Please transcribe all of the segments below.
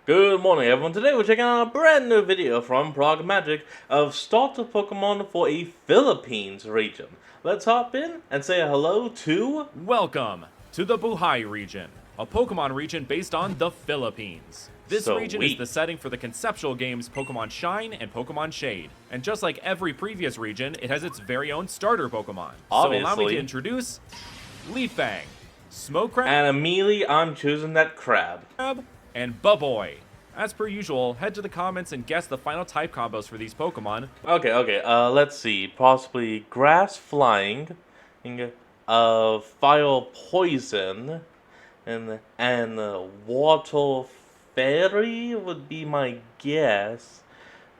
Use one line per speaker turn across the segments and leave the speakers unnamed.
Good morning, everyone. Today we're checking out a brand new video from Progmagic of starter Pokemon for a Philippines region. Let's hop in and say hello to...
Welcome to the Buhay region, a Pokemon region based on the Philippines. This region is the setting for the conceptual games Pokemon Shine and Pokemon Shade. And just like every previous region, it has its very own starter Pokemon.
Obviously.
So allow me to introduce Leafang, Smokrab,
And immediately I'm choosing that crab.
and Buboy. As per usual, head to the comments and guess the final type combos for these Pokemon.
Okay, let's see. Possibly Grass Flying, Fire Poison, and Water Fairy would be my guess.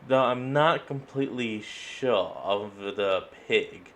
Though I'm not completely sure of the pig.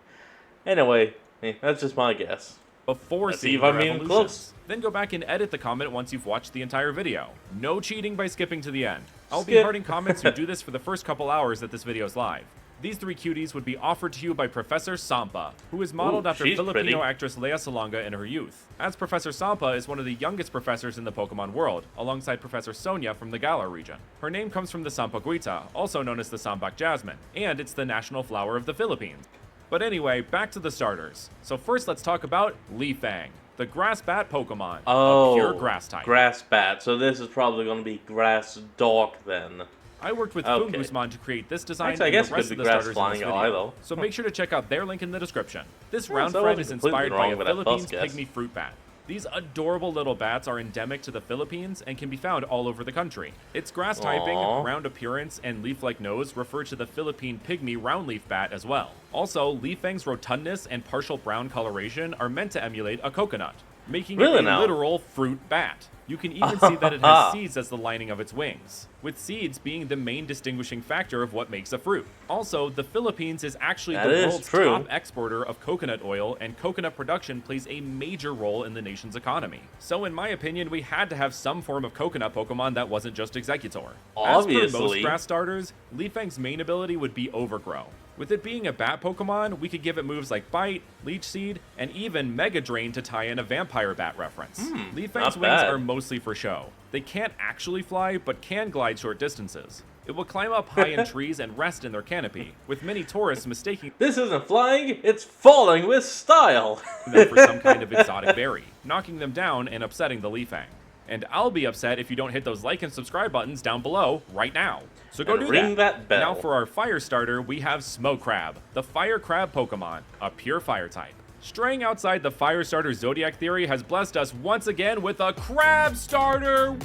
Anyway, that's just my guess.
Before
Let's see
seeing
if I'm
their
even
evolutions.
close.
Then go back and edit the comment once you've watched the entire video. No cheating by skipping to the end. I'll be
Skip.
hearting comments who do this for the first couple hours that this video is live. These three cuties would be offered to you by Professor Sampa, who is modeled after
she's
Filipino
pretty.
actress Lea Salonga in her youth. As Professor Sampa is one of the youngest professors in the Pokemon world, alongside Professor Sonia from the Galar region. Her name comes from the Sampaguita, also known as the Sambak Jasmine, and it's the national flower of the Philippines. But anyway, back to the starters. So first let's talk about Leafang, the grass bat Pokemon, a pure grass type.
Grass Bat. So this is probably going to be Grass Dog then.
I worked with
Okay.
Foon Guzman to create this design
Actually, I
and
guess
the
it
rest
could
of
be
the
Grass
starters in
Flying
this
Eye,
video,
though.
so make sure to check out their link in the description. This
Yeah,
round
so I
friend
wasn't
is
completely
inspired by
wrong
a
with that
Philippines
first guess.
pygmy fruit bat. These adorable little bats are endemic to the Philippines and can be found all over the country. Its grass typing,
Aww.
round appearance, and leaf-like nose refer to the Philippine pygmy roundleaf bat as well. Also, Leafang's rotundness and partial brown coloration are meant to emulate a coconut, making
Really
it a
now?
literal fruit bat. You can even see that it has seeds as the lining of its wings, with seeds being the main distinguishing factor of what makes a fruit. Also, the Philippines is actually
That
the
is
world's
true.
top exporter of coconut oil, and coconut production plays a major role in the nation's economy. So in my opinion, we had to have some form of coconut Pokemon that wasn't just Executor. As per most
Obviously.
grass starters, Leafang's main ability would be Overgrow. With it being a bat Pokemon, we could give it moves like Bite, Leech Seed, and even Mega Drain to tie in a vampire bat reference. Leafang's
not
wings
bad.
are mostly for show. They can't actually fly, but can glide short distances. It will climb up high in trees and rest in their canopy, with many tourists mistaking
This isn't flying, it's falling with style.
them for some kind of exotic berry, knocking them down and upsetting the Leafang. And I'll be upset if you don't hit those like and subscribe buttons down below right now. So go
And
do
ring that bell.
Now for our fire starter, we have Smokrab, the fire crab Pokemon, a pure fire type. Straying outside the fire starter zodiac theory has blessed us once again with a crab starter. Woo!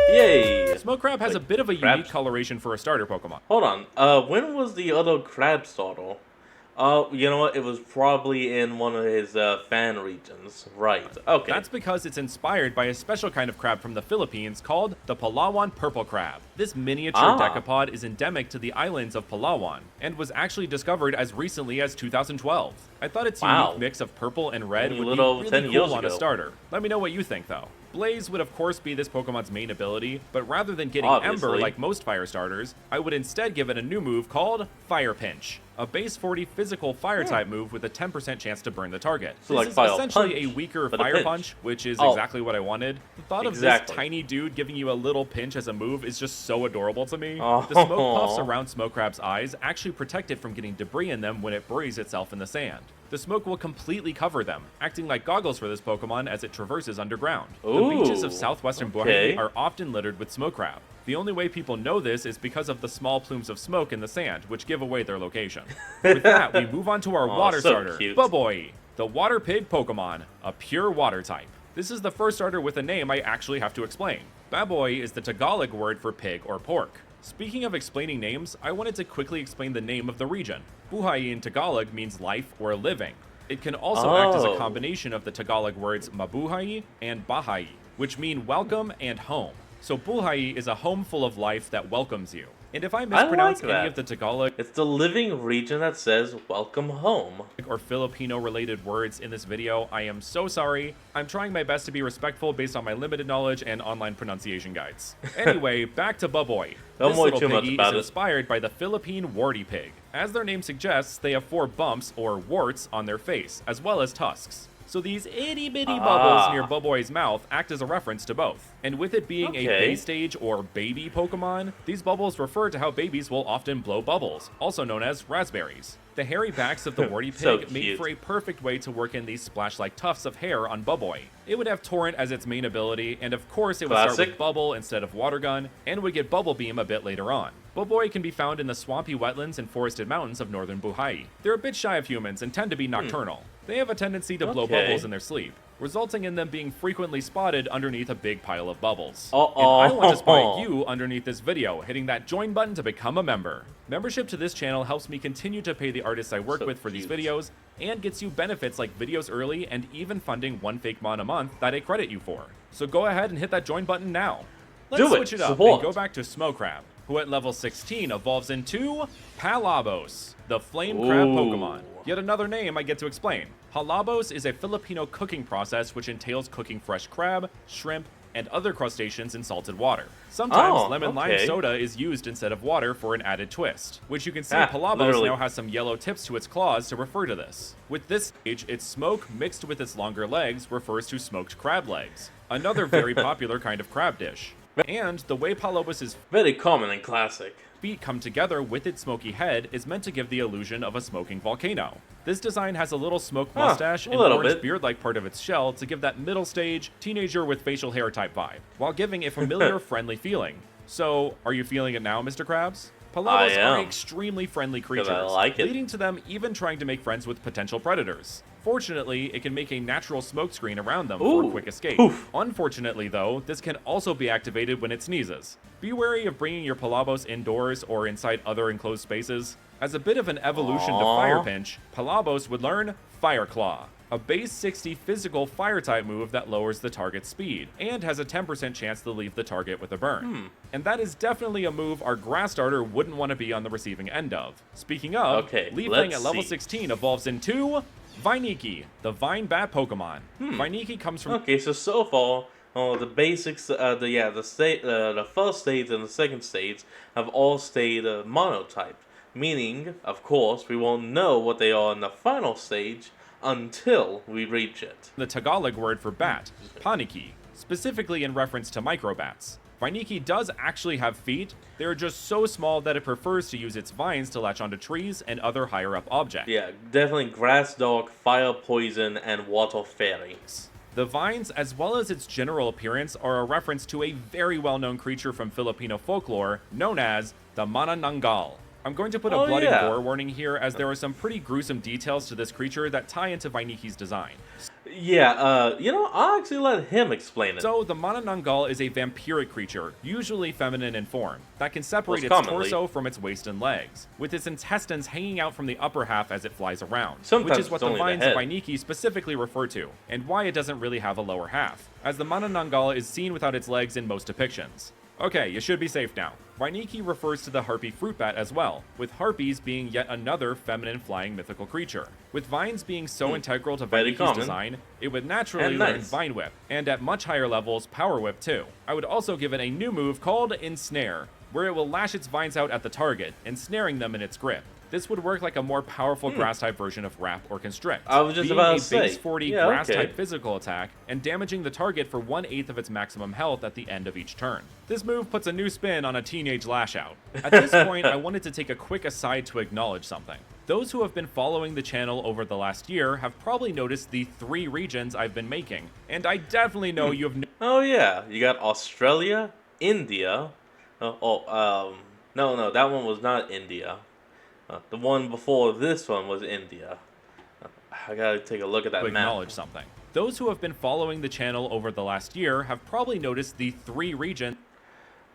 Yay.
Smokrab has
Like
a bit of a
crabs?
unique coloration for a starter Pokemon.
Hold on. When was the other crab starter? You know what? It was probably in one of his fan regions. Right. Okay.
That's because it's inspired by a special kind of crab from the Philippines called the Palawan purple crab. This miniature decapod is endemic to the islands of Palawan and was actually discovered as recently as 2012. I thought its
Wow.
unique mix of purple and red
Only a
would be
little
really
10 years
cool on a
ago.
starter. Let me know what you think though. Blaze would of course be this Pokemon's main ability, but rather than getting Ember
Obviously.
like most fire starters, I would instead give it a new move called Fire Pinch, a base 40 physical fire type move with a 10% chance to burn the target.
So
This
like
is
Fire
essentially
Punch,
a weaker
but a
Fire
pinch.
Punch, which is
Oh.
exactly what I wanted. The thought of
Exactly.
this tiny dude giving you a little pinch as a move is just so adorable to me.
Oh.
The smoke puffs around Smokrab's eyes actually protect it from getting debris in them when it buries itself in the sand. The smoke will completely cover them, acting like goggles for this Pokemon as it traverses underground. The beaches of
Ooh,
southwestern
okay.
Buhay are often littered with smoke crab. The only way people know this is because of the small plumes of smoke in the sand, which give away their location. With that, we move on to our
Aw,
water
so
starter,
cute.
Buboy, the water pig Pokemon, a pure water type. This is the first starter with a name I actually have to explain. Baboy is the Tagalog word for pig or pork. Speaking of explaining names, I wanted to quickly explain the name of the region. Buhay in Tagalog means life or living. It can also act as a
Oh.
combination of the Tagalog words mabuhay and bahay, which mean welcome and home. So Buhay is a home full of life that welcomes you. And if I mispronounce
that.
any of the Tagalog
It's the living region that says welcome home.
or Filipino related words in this video, I am so sorry. I'm trying my best to be respectful based on my limited knowledge and online pronunciation guides. Anyway, back to Buboy.
Don't
This
worry
little
too much
piggy
about
is
it.
inspired by the Philippine warty pig. As their name suggests, they have 4 bumps or warts on their face, as well as tusks. So these itty bitty bubbles near Boboi's mouth act as a reference to both. And with it being a base stage or baby Pokemon, these bubbles refer to how babies will often blow bubbles, also known as raspberries. The hairy backs of the warty pig
So
make
cute.
for a perfect way to work in these splash-like tufts of hair on Bubboy. It would have Torrent as its main ability, and of course it would start
Classic.
with Bubble instead of Water Gun, and would get Bubble Beam a bit later on. Bubboy can be found in the swampy wetlands and forested mountains of northern Buhai. They're a bit shy of humans and tend to be nocturnal. They have a tendency to blow
Okay.
bubbles in their sleep, resulting in them being frequently spotted underneath a big pile of bubbles.
Uh-oh.
And I want to spot you underneath this video, hitting that join button to become a member. Membership to this channel helps me continue to pay the artists I work
So
with for these
cute.
videos, and gets you benefits like videos early and even funding one fake mon a month that I credit you for. So go ahead and hit that join button now. Let's
Do it.
switch it up
Support.
and go back to Smocrab, who at level 16 evolves into Palabos, the flame crab
Ooh.
Pokemon. Yet another name I get to explain. Halabos is a Filipino cooking process which entails cooking fresh crab, shrimp, and other crustaceans in salted water. Sometimes
Oh,
lemon lime
okay.
soda is used instead of water for an added twist, which you can see
Ah,
Palabos
literally.
now has some yellow tips to its claws to refer to this. With this stage, its smoke mixed with its longer legs refers to smoked crab legs, another very popular kind of crab dish. And the way Palabos'
Very common and classic.
feet come together with its smoky head is meant to give the illusion of a smoking volcano. This design has a little smoke mustache
a
and
little
orange
bit.
beard-like part of its shell to give that middle stage, teenager with facial hair type vibe, while giving a familiar, friendly feeling. So, are you feeling it now, Mr. Krabs? Palabos are
am.
extremely friendly
'Cause
creatures,
I like it.
leading to them even trying to make friends with potential predators. Fortunately, it can make a natural smokescreen around them for a
Ooh.
quick escape.
Poof.
Unfortunately, though, this can also be activated when it sneezes. Be wary of bringing your Palabos indoors or inside other enclosed spaces. As a bit of an evolution to
Aw.
Fire Pinch, Palabos would learn Fire Claw, a base 60 physical fire-type move that lowers the target's speed, and has a 10% chance to leave the target with a burn. And that is definitely a move our grass starter wouldn't want to be on the receiving end of. Speaking of,
Okay,
Leafang
let's
at level
see.
16 evolves into Vineki, the Vine Bat Pokemon. Vineki comes from
Okay, so far, the basics, the first stage and the second stage have all stayed monotype, meaning, of course, we won't know what they are in the final stage until we reach it.
the Tagalog word for bat, paniki, specifically in reference to microbats. Vineki does actually have feet, they are just so small that it prefers to use its vines to latch onto trees and other higher up objects.
Yeah, definitely grass dog, fire poison, and water fairy.
The vines, as well as its general appearance, are a reference to a very well-known creature from Filipino folklore known as the Manananggal. I'm going to put a
Oh,
blood
yeah.
and gore warning here, as there are some pretty gruesome details to this creature that tie into Vineki's design.
Yeah, I'll actually let him explain it.
So, the Manananggal is a vampiric creature, usually feminine in form, that can separate
Most
its
commonly.
torso from its waist and legs, with its intestines hanging out from the upper half as it flies around,
Sometimes
which is what
it's
the
only the
vines of
head.
Vineki specifically refer to, and why it doesn't really have a lower half, as the Manananggal is seen without its legs in most depictions. Okay, you should be safe now. Vineki refers to the harpy fruit bat as well, with harpies being yet another feminine flying mythical creature. With vines being so integral to
Very
Vineki's
common.
design, it would naturally
And
learn
nice.
Vine Whip, and at much higher levels, Power Whip too. I would also give it a new move called Ensnare, where it will lash its vines out at the target, ensnaring them in its grip. This would work like a more powerful grass-type version of Wrap or Constrict,
I was just
being
about
a
to say,
base 40
yeah,
grass-type
okay.
physical attack, and damaging the target for 1/8 of its maximum health at the end of each turn. This move puts a new spin on a teenage lash-out. At this point, I wanted to take a quick aside to acknowledge something. Those who have been following the channel over the last year have probably noticed the 3 regions I've been making, and I definitely know you have
Oh yeah, you got Australia, India. No, that one was not India. The one before this one was India. I gotta take a look at that
to
map.
acknowledge something. Those who have been following the channel over the last year have probably noticed the 3 regions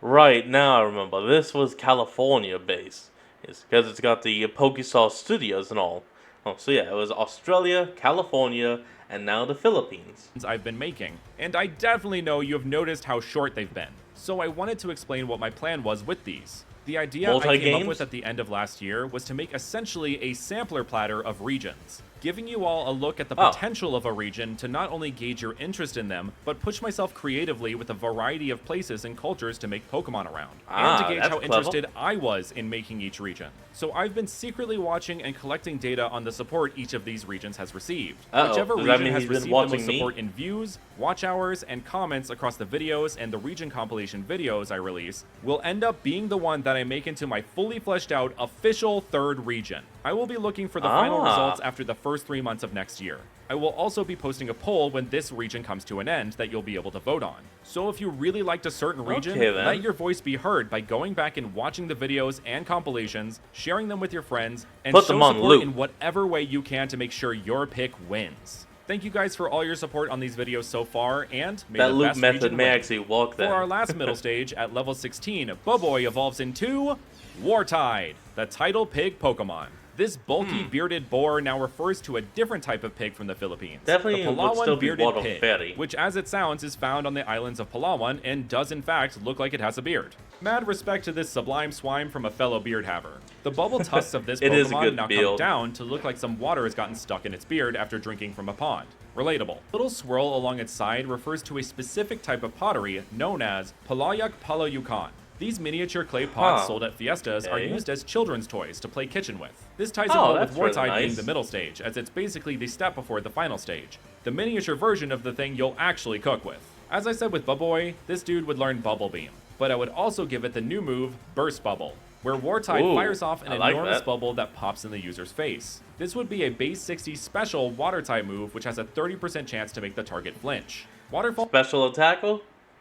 Right, now I remember. This was California based. It's because it's got the Pokestars Studios and all. Oh, so yeah, it was Australia, California, and now the Philippines.
I've been making, and I definitely know you have noticed how short they've been. So I wanted to explain what my plan was with these. The idea I came up
Multi-games?
with at the end of last year was to make essentially a sampler platter of regions. giving you all a look at the
Oh.
potential of a region to not only gauge your interest in them, but push myself creatively with a variety of places and cultures to make Pokemon around, and to gauge
that's
how
clever.
interested I was in making each region. So I've been secretly watching and collecting data on the support each of these regions has received.
Uh-oh.
Whichever
Does that
region
mean
has
he's been
received the most
watching me?
support in views, watch hours, and comments across the videos and the region compilation videos I release will end up being the one that I make into my fully fleshed out official third region. I will be looking for the final results after the first 3 months of next year. I will also be posting a poll when this region comes to an end that you'll be able to vote on. So if you really liked a certain region,
Okay, then.
let your voice be heard by going back and watching the videos and compilations, sharing them with your friends, and
Put
show
them on
support
loop.
in whatever way you can to make sure your pick wins. Thank you guys for all your support on these videos so far, and may
That
the
loop
best
method
region
may
win.
actually work
For our
then.
last middle stage, at level 16, Boboy evolves into Wartide, the title pig Pokemon. This bulky bearded boar now refers to a different type of pig from the Philippines.
Definitely
the
would
Palawan
still be
bearded
Water
pig,
Fairy.
which as it sounds is found on the islands of Palawan and does in fact look like it has a beard. Mad respect to this sublime swine from a fellow beard haver. The bubble tusks of this
It is a
Pokemon
good
now come
build.
down to look like some water has gotten stuck in its beard after drinking from a pond. Relatable. Little swirl along its side refers to a specific type of pottery known as Palayak Palayukan. These miniature clay pots
Huh.
sold at fiestas are
Okay.
used as children's toys to play kitchen with. This ties in
Oh,
well with
that's really
Wartide being
nice.
the middle stage, as it's basically the step before the final stage. The miniature version of the thing you'll actually cook with. As I said with Buboy, this dude would learn Bubble Beam, but I would also give it the new move, Burst Bubble, where Wartide
Ooh,
fires off an
I like
enormous
that.
bubble that pops in the user's face. This would be a base 60 special Water type move, which has a 30% chance to make the target flinch. Waterfall
Special attack?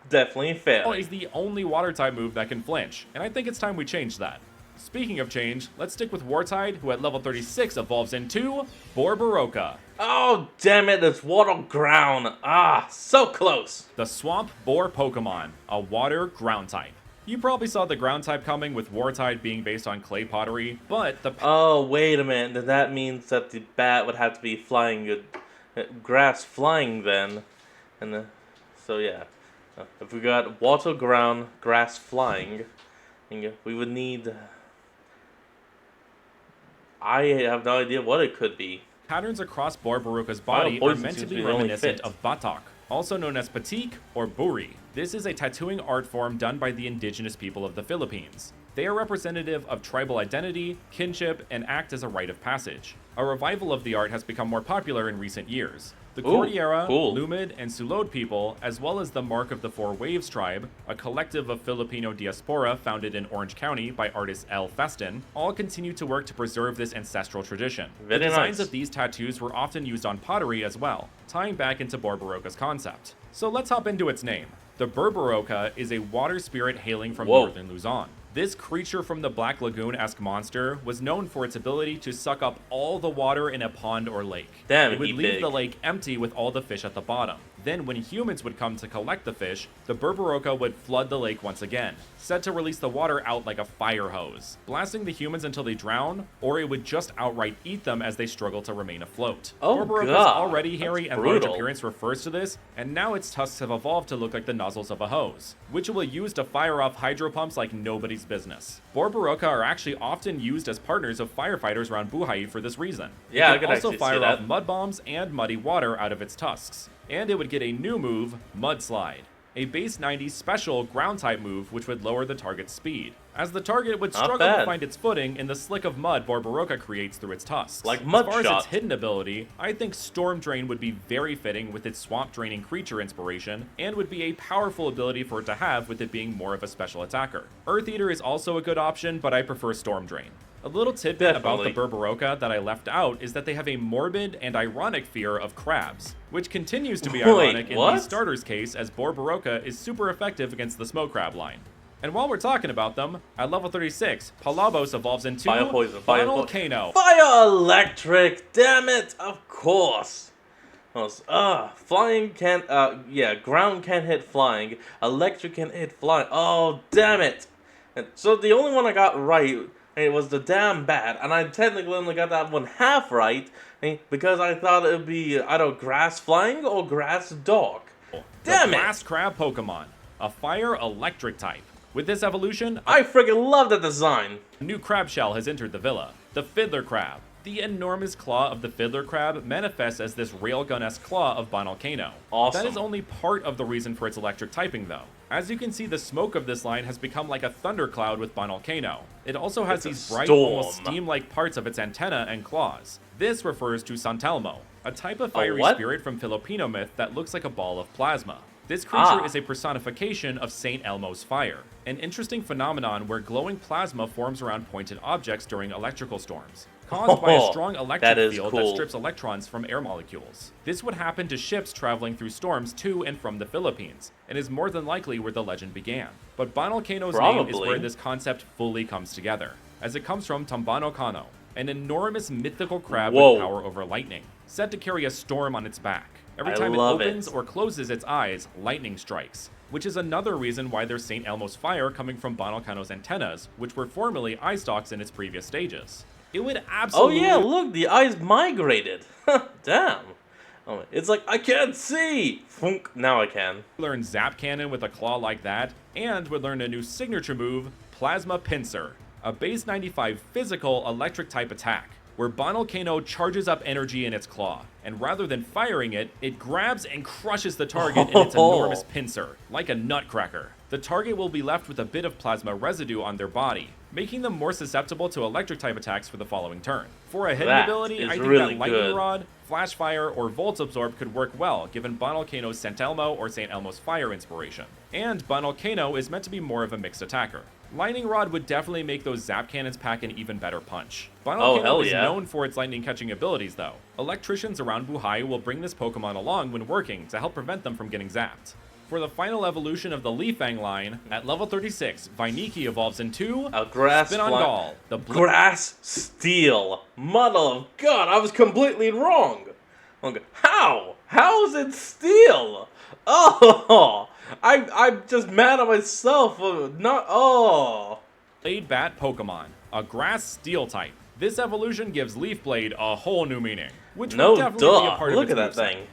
Definitely fair.
is the only Water type move that can flinch, and I think it's time we change that. Speaking of change, let's stick with Wartide, who at level 36 evolves into Borbaroka,
Oh, damn it, it's Water Ground. Ah, so close.
the Swamp Boar Pokemon, a Water Ground type. You probably saw the Ground type coming with Wartide being based on clay pottery, but the
Oh, wait a minute. Then that means that the bat would have to be flying, grass flying then. And so yeah. If we got water ground, grass flying, and we would need... I have no idea what it could be.
patterns across Borbaroka's body are
Poison
meant to
seems
be
to be the only
reminiscent
fit.
of Batak, also known as Patik or Buri. This is a tattooing art form done by the indigenous people of the Philippines. They are representative of tribal identity, kinship, and act as a rite of passage. A revival of the art has become more popular in recent years. The
Ooh,
Cordillera,
cool.
Lumid, and Sulod people, as well as the Mark of the Four Waves tribe, a collective of Filipino diaspora founded in Orange County by artist El Festin, all continue to work to preserve this ancestral tradition.
Very
the designs
nice.
of these tattoos were often used on pottery as well, tying back into Borbaroka's concept. So let's hop into its name. The Borbaroka is a water spirit hailing from
Whoa.
northern Luzon. This creature from the Black Lagoon-esque monster was known for its ability to suck up all the water in a pond or lake.
Damn,
it would
he
leave
big.
the lake empty with all the fish at the bottom. Then when humans would come to collect the fish, the Borbaroka would flood the lake once again, said to release the water out like a fire hose, blasting the humans until they drown, or it would just outright eat them as they struggle to remain afloat.
Oh,
Borbaroka's
God,
already hairy
that's
and large
brutal.
appearance refers to this, and now its tusks have evolved to look like the nozzles of a hose, which it will use to fire off hydro pumps like nobody's business. Borbaroka are actually often used as partners of firefighters around Buhai for this reason.
Yeah, I
it
could
can also
actually see
fire
that.
off mud bombs and muddy water out of its tusks. And it would get a new move, Mudslide, a base 90 special ground type move which would lower the target's speed, as the target would
Not
struggle to
bad.
find its footing in the slick of mud Borbaroka creates through its tusks.
Like
As
Mud
far as
Shot.
its hidden ability, I think Storm Drain would be very fitting with its swamp draining creature inspiration, and would be a powerful ability for it to have with it being more of a special attacker. Earth Eater is also a good option, but I prefer Storm Drain. A little tidbit about the
Definitely.
Borbaroka that I left out is that they have a morbid and ironic fear of crabs, which continues to be
Wait,
ironic in
what?
the starter's case, as Borbaroka is super effective against the smoke crab line. And while we're talking about them, at level 36, Palabos evolves into
Fire poison, fire poison.
Volcano.
Fire electric, damn it, of course. Flying can't, yeah, ground can't hit flying, electric can hit flying, oh, damn it. And so the only one I got right, it was the damn bat, and I technically only got that one half right, because I thought it would be either grass flying or grass dog. Damn
the
it!
Blast Crab Pokemon, a fire electric type. With this evolution,
I freaking love the design.
a new crab shell has entered the villa, the Fiddler Crab. The enormous claw of the fiddler crab manifests as this railgun-esque claw of Banalkano.
Awesome.
That is only part of the reason for its electric typing, though. As you can see, the smoke of this line has become like a thundercloud with Banalkano. It also has
It's a
these bright,
storm.
almost steam-like parts of its antenna and claws. This refers to Santelmo, a type of fiery
what?
spirit from Filipino myth that looks like a ball of plasma. This creature
Ah.
is a personification of Saint Elmo's fire, an interesting phenomenon where glowing plasma forms around pointed objects during electrical storms, caused by a strong
that
electric
is
field that
cool.
strips electrons from air molecules. This would happen to ships traveling through storms to and from the Philippines, and is more than likely where the legend began. But Banalkano's name is
Probably.
where this concept fully comes together, as it comes from Tambano Kano, an enormous mythical crab
Whoa.
with power over lightning, said to carry a storm on its back. Every
I
time it
love
opens
it.
or closes its eyes, lightning strikes, which is another reason why there's St. Elmo's fire coming from Banalkano's antennas, which were formerly eye stalks in its previous stages. It would
Oh
absolutely
yeah, look, the eyes migrated. Damn. Oh, it's like, I can't see! Funk, now I can.
learn Zap Cannon with a claw like that, and would learn a new signature move, Plasma Pincer, a base 95 physical electric type attack, where Banalkano charges up energy in its claw, and rather than firing it, it grabs and crushes the target in its enormous pincer, like a nutcracker. The target will be left with a bit of plasma residue on their body, making them more susceptible to electric type attacks for the following turn. For a hidden
That
ability,
is
I think
really
that Lightning
good.
Rod, Flash Fire, or Volt Absorb could work well, given Banalkano's St. Elmo or St. Elmo's Fire inspiration. And Banalkano is meant to be more of a mixed attacker. Lightning Rod would definitely make those Zap Cannons pack an even better punch. Banalkano
hell
is
yeah.
known for its lightning catching abilities, though. Electricians around Buhai will bring this Pokemon along when working to help prevent them from getting zapped. For the final evolution of the Leafang line, at level 36, Vainiki evolves into
A grass
Spin on
fly-
Gall, the
Grass steel. Mother of God, I was completely wrong. Okay. How? How is it steel? Oh, I'm just mad at myself.
Blade Bat Pokemon, a grass steel type. This evolution gives Leaf Blade a whole new meaning, which
No
would definitely be a
duh.
part
Look
of
at
its
that
moveset.
thing.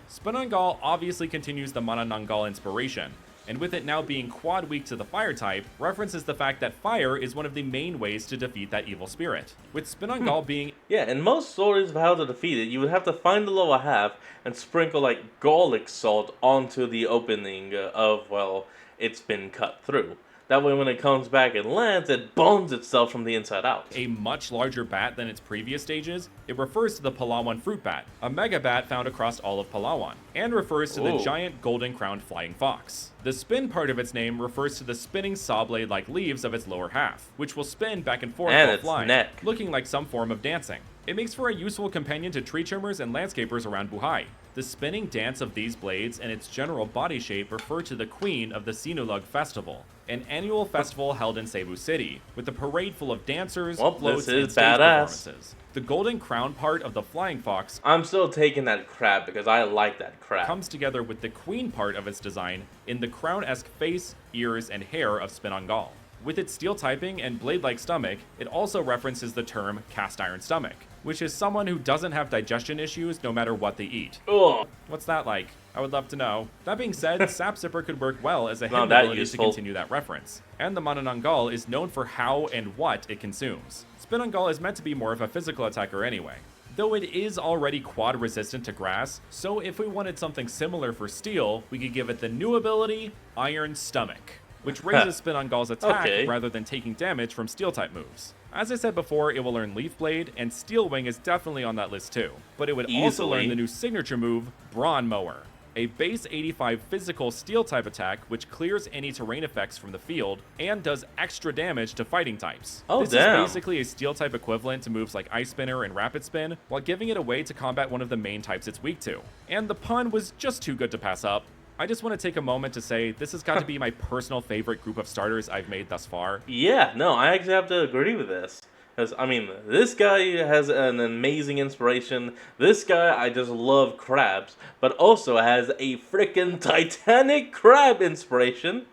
Spinangal obviously continues the Manananggal inspiration, and with it now being quad weak to the fire type, references the fact that fire is one of the main ways to defeat that evil spirit. With Spinangal being
Yeah, in most stories of how to defeat it, you would have to find the lower half and sprinkle like garlic salt onto the opening of, well, it's been cut through. That way when it comes back and lands, it bones itself from the inside out.
a much larger bat than its previous stages, it refers to the Palawan fruit bat, a mega bat found across all of Palawan, and refers to the
Ooh.
giant golden-crowned flying fox. The spin part of its name refers to the spinning saw blade-like leaves of its lower half, which will spin back and forth
And
while
its
flying,
neck.
looking like some form of dancing. It makes for a useful companion to tree trimmers and landscapers around Buhai. The spinning dance of these blades and its general body shape refer to the queen of the Sinulog Festival, an annual festival held in Cebu City, with a parade full of dancers,
Well,
floats,
this is
and stage
badass.
performances. The golden crown part of the flying fox
I'm still taking that crab because I like that crab.
comes together with the queen part of its design in the crown-esque face, ears, and hair of Spinangal. With its steel typing and blade-like stomach, it also references the term cast iron stomach, which is someone who doesn't have digestion issues no matter what they eat.
Ugh.
What's that like? I would love to know. That being said, Sap Zipper could work well as a
Not
hidden
that
ability to
useful.
continue that reference. And the Manananggal is known for how and what it consumes. Spinangal is meant to be more of a physical attacker anyway, though it is already quad resistant to grass, so if we wanted something similar for steel, we could give it the new ability, Iron Stomach, which raises Spinangal's attack
Okay.
rather than taking damage from steel type moves. As I said before, it will learn Leaf Blade, and Steel Wing is definitely on that list too. But it would also
Easily.
learn the new signature move, Brawn Mower, a base 85 physical steel type attack which clears any terrain effects from the field and does extra damage to fighting types.
Oh,
this
damn.
is basically a steel type equivalent to moves like Ice Spinner and Rapid Spin, while giving it a way to combat one of the main types it's weak to. And the pun was just too good to pass up. I just want to take a moment to say this has got to be my personal favorite group of starters I've made thus far.
Yeah, no, I actually have to agree with this. Because, I mean, this guy has an amazing inspiration. This guy, I just love crabs, but also has a freaking Titanic crab inspiration.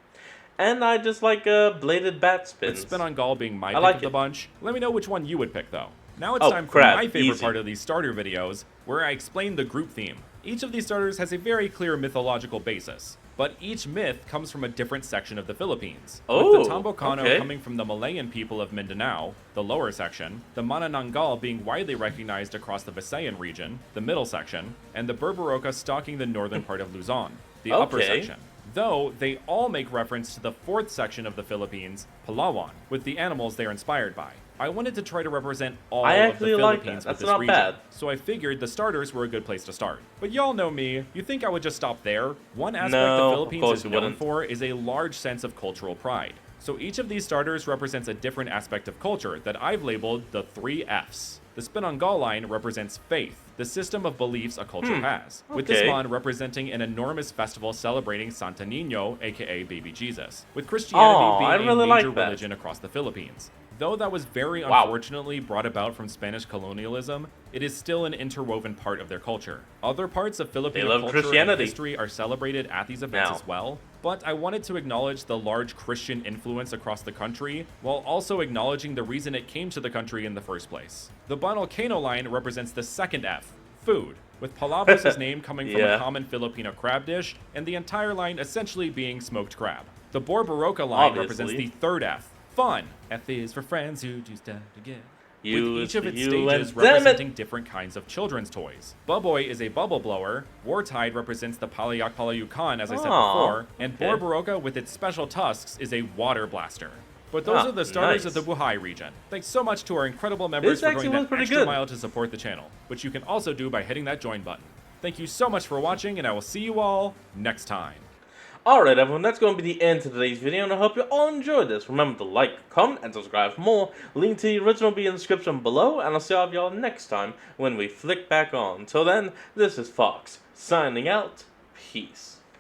And I just like bladed bat spins.
With Spinangal being my
I
pick
like
of the
it.
bunch, let me know which one you would pick though. Now it's
Oh,
time for
crab,
my favorite
easy.
part of these starter videos, where I explain the group theme. Each of these starters has a very clear mythological basis, but each myth comes from a different section of the Philippines.
Oh,
with the Tambocano
okay.
coming from the Malayan people of Mindanao, the lower section, the Manananggal being widely recognized across the Visayan region, the middle section, and the Berberoka stalking the northern part of Luzon, the upper
Okay.
section. Though they all make reference to the fourth section of the Philippines, Palawan, with the animals they are inspired by. I wanted to try to represent all
I
of the
actually like
Philippines
that.
with
That's
this
not
region,
bad.
so I figured the starters were a good place to start. But y'all know me, you think I would just stop there? One aspect
No,
the
of
Philippines
course
is
you
known
wouldn't.
for is a large sense of cultural pride. So each of these starters represents a different aspect of culture that I've labeled the 3 Fs. The Spinangal line represents faith, the system of beliefs a culture has, with this
okay.
mon representing an enormous festival celebrating Santa Nino, aka Baby Jesus, with Christianity
Aw, I
being
really
a
like
major
that.
religion across the Philippines. Though that was very
Wow.
unfortunately brought about from Spanish colonialism, it is still an interwoven part of their culture. Other parts of Filipino
love
culture and
Christianity.
history are celebrated at these events
Now.
as well, but I wanted to acknowledge the large Christian influence across the country, while also acknowledging the reason it came to the country in the first place. The Banalcano line represents the second F, food, with Palabos' name coming from
Yeah.
a common Filipino crab dish, and the entire line essentially being smoked crab. The Borbaroka line represents
Obviously.
the third F, fun. F is for friends who choose to get. With
U
each
is
of
for
its
you and
stages
damn it.
representing different kinds of children's toys. Buboy is a bubble blower, Wartide represents the Palayak Palayukan, as I said
Aw,
before, and
okay.
Borbaroka with its special tusks is a water blaster. But those are the starters of the
nice.
Buhay region. Thanks so much to our incredible members
This
for
actually
going
was
that
pretty
extra
good.
mile to support the channel, which you can also do by hitting that join button. Thank you so much for watching, and I will see you all next time.
Alright everyone, that's going to be the end of today's video, and I hope you all enjoyed this. Remember to like, comment, and subscribe for more. Link to the original will be in the description below, and I'll see all of y'all next time when we flick back on. Till then, this is Fox, signing out. Peace.